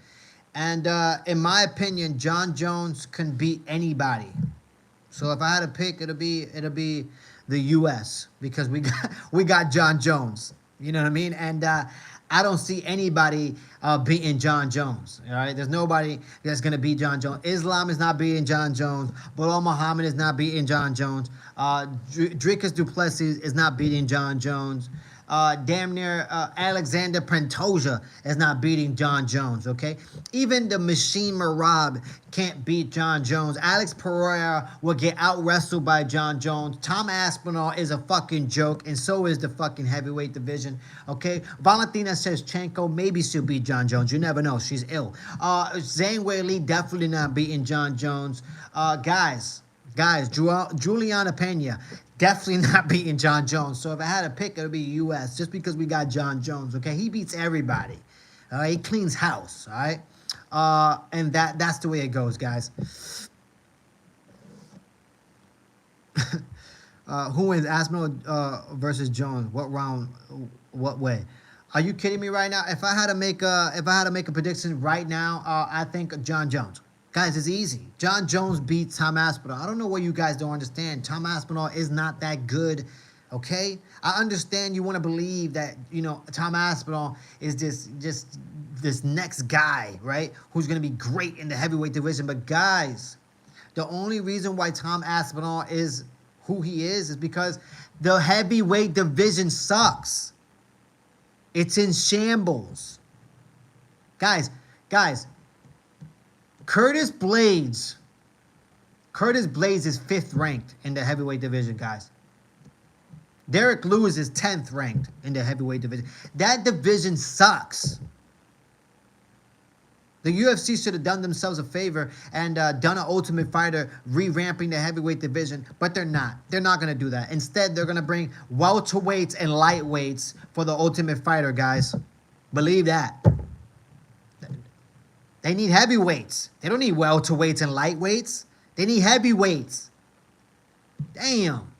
And in my opinion, John Jones can beat anybody. So if I had to pick, it'll be the U.S. because we got John Jones. You know what I mean? And I don't see anybody beating John Jones. All right, there's nobody that's gonna beat John Jones. Islam is not beating John Jones. Bilal Muhammad is not beating John Jones. Dricus du Plessis is not beating John Jones. Damn near Alexander Pantoja is not beating John Jones, okay? Even the Machine Marab can't beat John Jones. Alex Pereira will get out-wrestled by John Jones. Tom Aspinall is a fucking joke, and so is the fucking heavyweight division, okay? Valentina Shevchenko, maybe she'll beat John Jones. You never know. She's ill. Zhang Weili definitely not beating John Jones. Guys, Juliana Pena, definitely not beating John Jones. So if I had to pick, it would be U.S. just because we got John Jones, okay? He beats everybody. He cleans house, all right? And that's the way it goes, guys. Who wins? Aspinall versus Jones. What round? What way? Are you kidding me right now? If I had to make a prediction right now, I think John Jones. Guys, it's easy. John Jones beats Tom Aspinall. I don't know what you guys don't understand. Tom Aspinall is not that good, okay? I understand you want to believe that, you know, Tom Aspinall is this next guy, right, who's going to be great in the heavyweight division. But, guys, the only reason why Tom Aspinall is who he is because the heavyweight division sucks. It's in shambles. Guys, Curtis Blades is 5th ranked in the heavyweight division, guys. Derek Lewis is 10th ranked in the heavyweight division. That division sucks. The UFC should have done themselves a favor and done an Ultimate Fighter revamping the heavyweight division, but they're not. They're not going to do that. Instead, they're going to bring welterweights and lightweights for the Ultimate Fighter, guys. Believe that. They need heavyweights. They don't need welterweights and lightweights. They need heavyweights. Damn.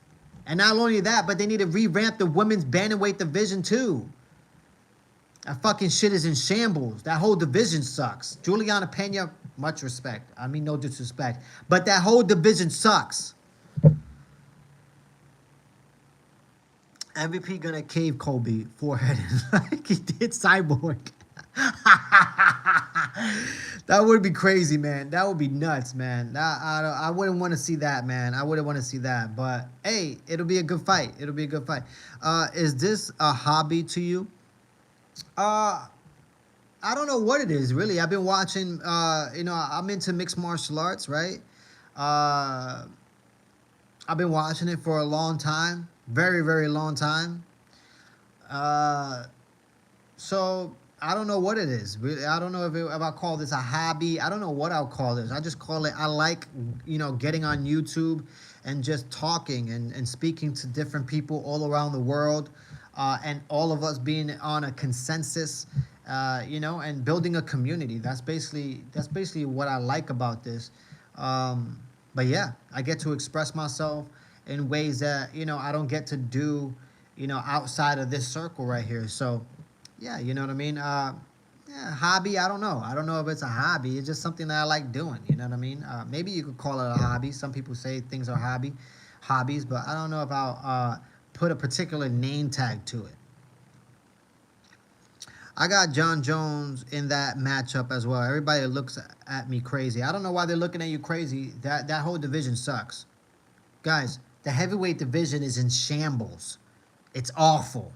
And not only that, but they need to revamp the women's bantamweight division too. That fucking shit is in shambles. That whole division sucks. Juliana Pena, much respect. I mean, no disrespect. But that whole division sucks. MVP gonna cave Kobe forehead like he did Cyborg. That would be crazy, man. That would be nuts, man. I wouldn't want to see that, man. I wouldn't want to see that. But, hey, it'll be a good fight. It'll be a good fight. Is this a hobby to you? I don't know what it is, really. I've been watching, you know, I'm into mixed martial arts, right? I've been watching it for a long time. Very, very long time. So I don't know what it is. Really, I don't know if I call this a hobby. I don't know what I'll call this. I just call it, I like, you know, getting on YouTube and just talking and speaking to different people all around the world, and all of us being on a consensus, you know, and building a community. That's basically what I like about this. But yeah, I get to express myself in ways that, you know, I don't get to do, you know, outside of this circle right here. So yeah, you know what I mean? Yeah, hobby, I don't know. I don't know if it's a hobby. It's just something that I like doing, you know what I mean? Maybe you could call it a hobby. Some people say things are hobbies, but I don't know if I'll put a particular name tag to it. I got John Jones in that matchup as well. Everybody looks at me crazy. I don't know why they're looking at you crazy. That whole division sucks. Guys, the heavyweight division is in shambles. It's awful.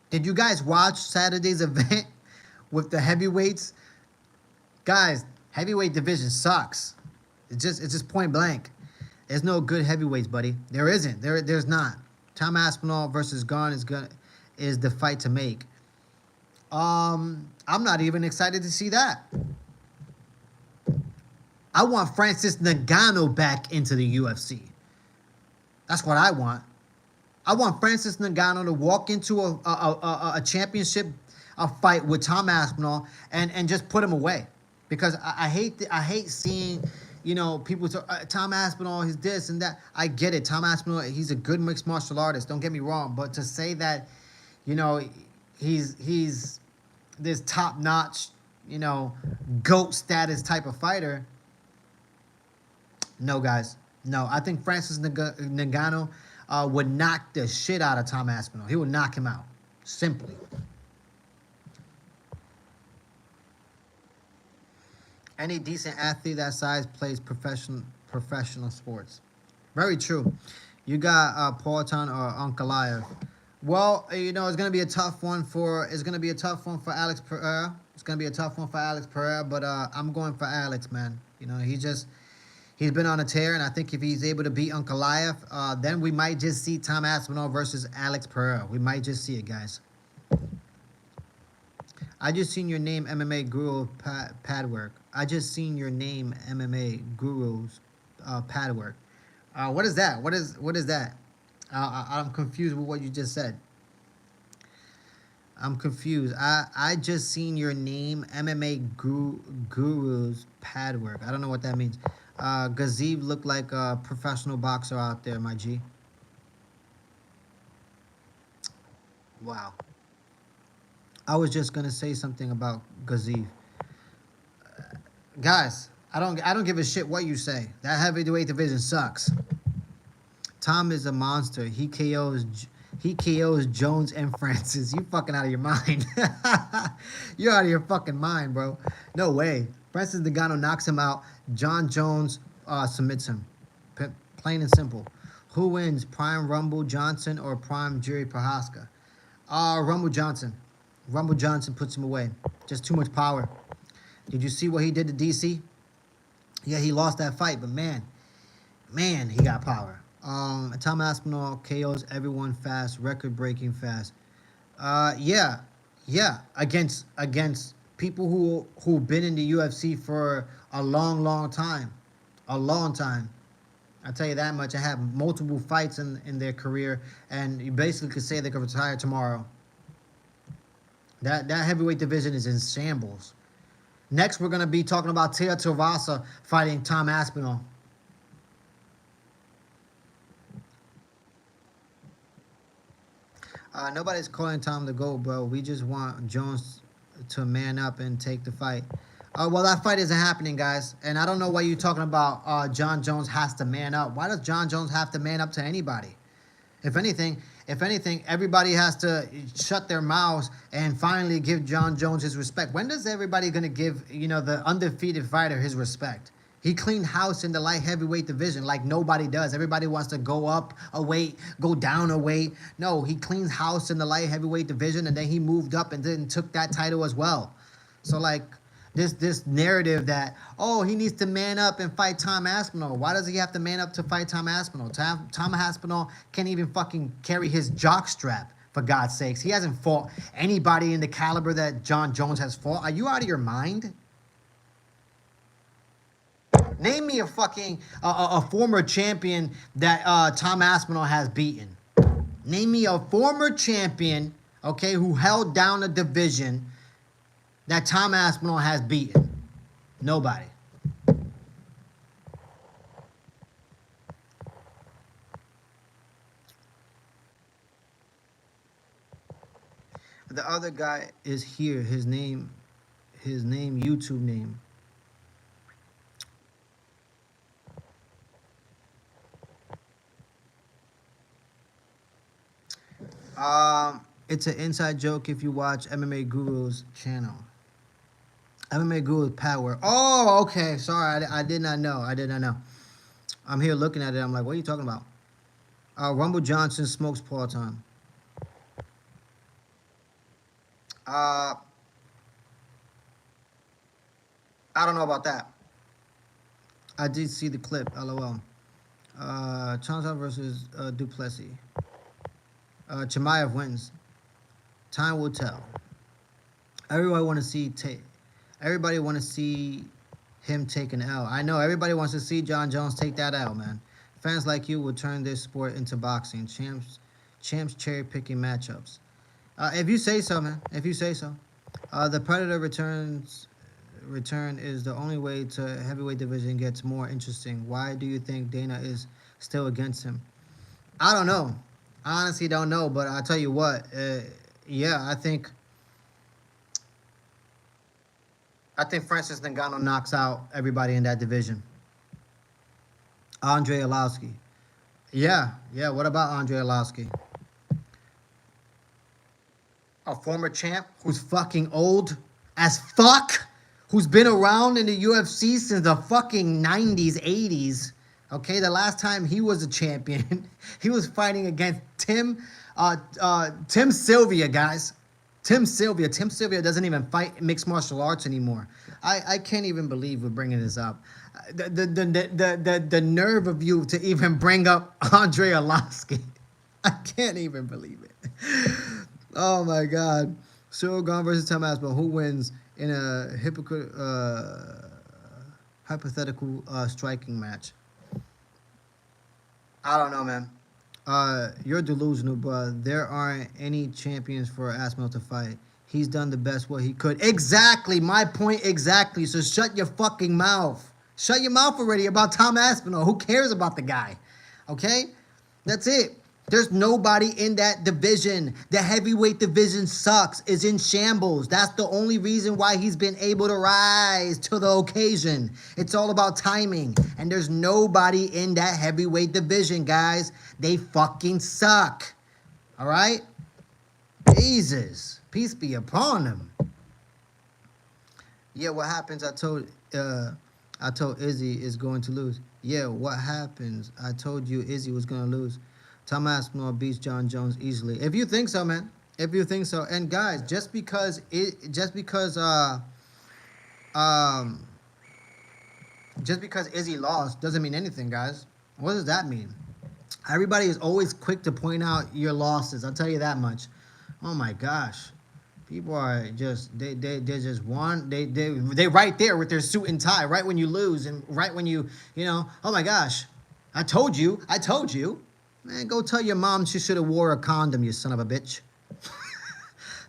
Did you guys watch Saturday's event with the heavyweights? Guys, heavyweight division sucks. It's just point blank. There's no good heavyweights, buddy. There isn't. There's not. Tom Aspinall versus Gunn is the fight to make. I'm not even excited to see that. I want Francis Ngannou back into the UFC. That's what I want. I want Francis Ngannou to walk into a championship a fight with Tom Aspinall and just put him away, because I hate seeing, people say, Tom Aspinall, he's this and that. I get it. Tom Aspinall, he's a good mixed martial artist. Don't get me wrong, but to say that, you know, he's this top notch, GOAT status type of fighter. No, guys. No, I think Francis Ngannou would knock the shit out of Tom Aspinall. He would knock him out. Simply. Any decent athlete that size plays professional sports. Very true. You got Poatan or Ankalaev. Well, it's gonna be a tough one for Alex Pereira. It's gonna be a tough one for Alex Pereira, but I'm going for Alex, man. He's been on a tear, and I think if he's able to beat Ankalaev, then we might just see Tom Aspinall versus Alex Pereira. We might just see it, guys. I just seen your name, MMA Guru Padwork. I just seen your name, MMA Guru's Padwork. What is that? What is that? I'm confused with what you just said. I'm confused. I just seen your name, MMA Guru's Padwork. I don't know what that means. Gaziv looked like a professional boxer out there, my G. Wow. I was just gonna say something about Gaziv. Guys, I don't give a shit what you say. That heavyweight division sucks. Tom is a monster. He KOs Jones and Francis. You fucking out of your mind. You're out of your fucking mind, bro. No way. Francis Ngannou knocks him out. John Jones submits him. Plain and simple. Who wins, Prime Rumble Johnson or Prime Jiri Prohaska? Rumble Johnson. Rumble Johnson puts him away. Just too much power. Did you see what he did to DC? Yeah, he lost that fight, but man, he got power. Tom Aspinall KOs everyone fast, record-breaking fast. Yeah, against people who've been in the UFC for a long time, a long time. I tell you that much. I have multiple fights in their career, and you basically could say they could retire tomorrow. That heavyweight division is in shambles. Next, we're gonna be talking about Tia Tuivasa fighting Tom Aspinall. Nobody's calling Tom the GOAT, bro. We just want Jones to man up and take the fight. Well, that fight isn't happening, guys. And I don't know why you're talking about John Jones has to man up. Why does John Jones have to man up to anybody? If anything, everybody has to shut their mouths and finally give John Jones his respect. When does everybody gonna give, the undefeated fighter his respect? He cleaned house in the light heavyweight division like nobody does. Everybody wants to go up a weight, go down a weight. No, he cleans house in the light heavyweight division, and then he moved up and then took that title as well. So this narrative that, he needs to man up and fight Tom Aspinall. Why does he have to man up to fight Tom Aspinall? Tom Aspinall can't even fucking carry his jock strap, for God's sakes. He hasn't fought anybody in the caliber that John Jones has fought. Are you out of your mind? Name me a former champion that Tom Aspinall has beaten. Name me a former champion, okay, who held down a division that Tom Aspinall has beaten. Nobody. The other guy is here. His name, YouTube name. It's an inside joke if you watch MMA Guru's channel. MMA Guru's Power. Oh, okay. Sorry, I did not know. I'm here looking at it. I'm like, what are you talking about? Rumble Johnson smokes Poatan. I don't know about that. I did see the clip. LOL. Chanza versus Duplessis. Chimaev wins. Time will tell. Everybody want to see him take an L. I know everybody wants to see John Jones take that L, man. Fans like you will turn this sport into boxing. Champs cherry picking matchups. If you say so, man. If you say so. The Predator return is the only way to heavyweight division gets more interesting. Why do you think Dana is still against him? I don't know. I honestly don't know, but I'll tell you what. Yeah, I think Francis Ngannou knocks out everybody in that division. Andre Arlovski. Yeah, yeah. What about Andre Arlovski? A former champ who's fucking old as fuck, who's been around in the UFC since the fucking 90s, 80s. Okay, the last time he was a champion, he was fighting against Tim Sylvia, guys. Tim Sylvia. Tim Sylvia doesn't even fight mixed martial arts anymore. I can't even believe we're bringing this up. The nerve of you to even bring up Andre Arlovski. I can't even believe it. Oh my God. Cyril Gahn versus Tom Aspinall. Who wins in a hypothetical striking match? I don't know, man. You're delusional, but there aren't any champions for Aspinall to fight. He's done the best what he could. Exactly. My point exactly. So shut your fucking mouth. Shut your mouth already about Tom Aspinall. Who cares about the guy? Okay? That's it. There's nobody in that division. The heavyweight division sucks. Is in shambles. That's the only reason why he's been able to rise to the occasion. It's all about timing. And there's nobody in that heavyweight division, guys. They fucking suck. All right? Jesus. Peace be upon them. Yeah, what happens? I told Izzy is going to lose. Yeah, what happens? I told you Izzy was going to lose. Tom Aspinall beats John Jones easily. If you think so, man. If you think so. And guys, just because Izzy lost doesn't mean anything, guys. What does that mean? Everybody is always quick to point out your losses. I'll tell you that much. Oh my gosh. People are just they just want they right there with their suit and tie right when you lose and right when you know, oh my gosh. I told you. Man, go tell your mom she should have wore a condom, you son of a bitch.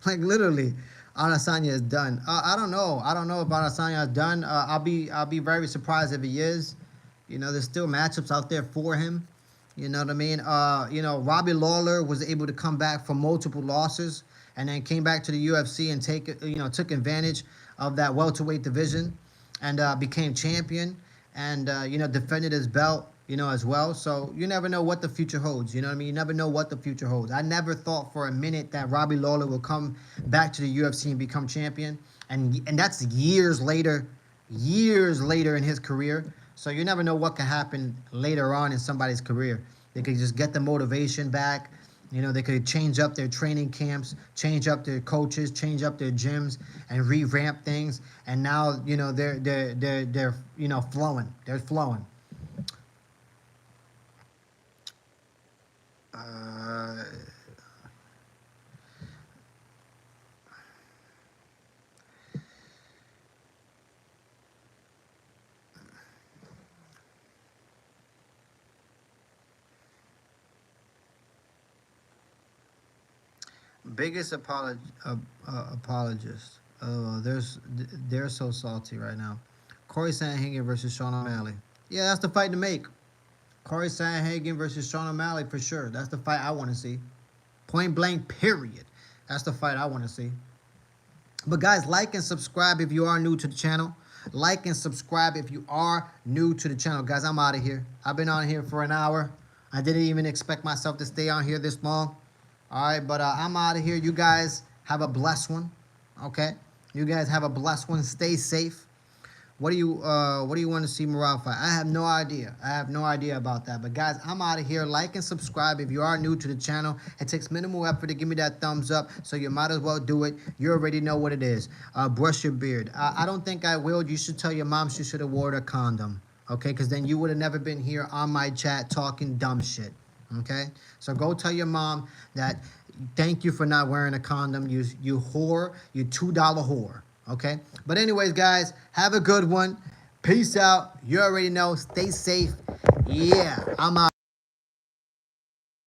Like literally, Adesanya is done. I don't know. I don't know if Adesanya is done. I'll be very surprised if he is. You know, there's still matchups out there for him. You know what I mean? You know, Robbie Lawler was able to come back from multiple losses and then came back to the UFC and took advantage of that welterweight division and became champion and defended his belt. As well. So you never know what the future holds. You know what I mean? You never know what the future holds. I never thought for a minute that Robbie Lawler will come back to the UFC and become champion. And that's years later in his career. So you never know what can happen later on in somebody's career. They could just get the motivation back. They could change up their training camps, change up their coaches, change up their gyms, and revamp things. And now, they're flowing. They're flowing. Biggest apologist. Oh, they're so salty right now. Corey Sandhagen versus Sean O'Malley. Yeah, that's the fight to make. Corey Sandhagen versus Sean O'Malley for sure. That's the fight I want to see. Point blank, period. That's the fight I want to see. But guys, like and subscribe if you are new to the channel. Like and subscribe if you are new to the channel. Guys, I'm out of here. I've been on here for an hour. I didn't even expect myself to stay on here this long. All right, but I'm out of here. You guys have a blessed one. Okay? You guys have a blessed one. Stay safe. What do you want to see Morale fight? I have no idea. I have no idea about that. But guys, I'm out of here. Like and subscribe if you are new to the channel. It takes minimal effort to give me that thumbs up, so you might as well do it. You already know what it is. Brush your beard. I don't think I will. You should tell your mom she should have worn a condom. Okay? Because then you would have never been here on my chat talking dumb shit. Okay? So go tell your mom that thank you for not wearing a condom. You whore. You $2 whore. Okay? But anyways, guys, have a good one. Peace out. You already know. Stay safe. Yeah, I'm out.